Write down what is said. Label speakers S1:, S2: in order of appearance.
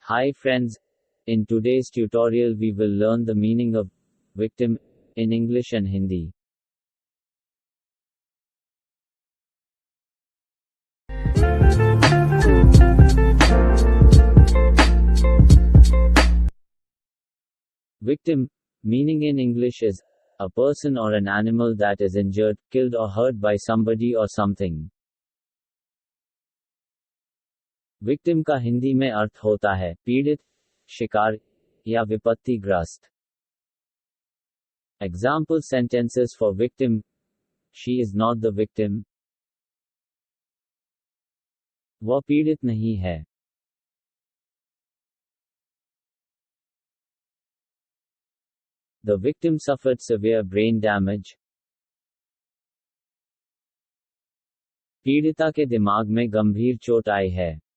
S1: Hi friends, in today's tutorial we will learn the meaning of victim in English and Hindi. Victim, meaning in English is a person or an animal that is injured, killed or hurt by somebody or something. Victim का हिंदी में अर्थ होता है पीड़ित, शिकार या विपत्तिग्रस्त. Example sentences for victim: She is not the victim. वह पीड़ित नहीं है. The victim suffered severe brain damage. पीड़िता के दिमाग में गंभीर चोट आई है.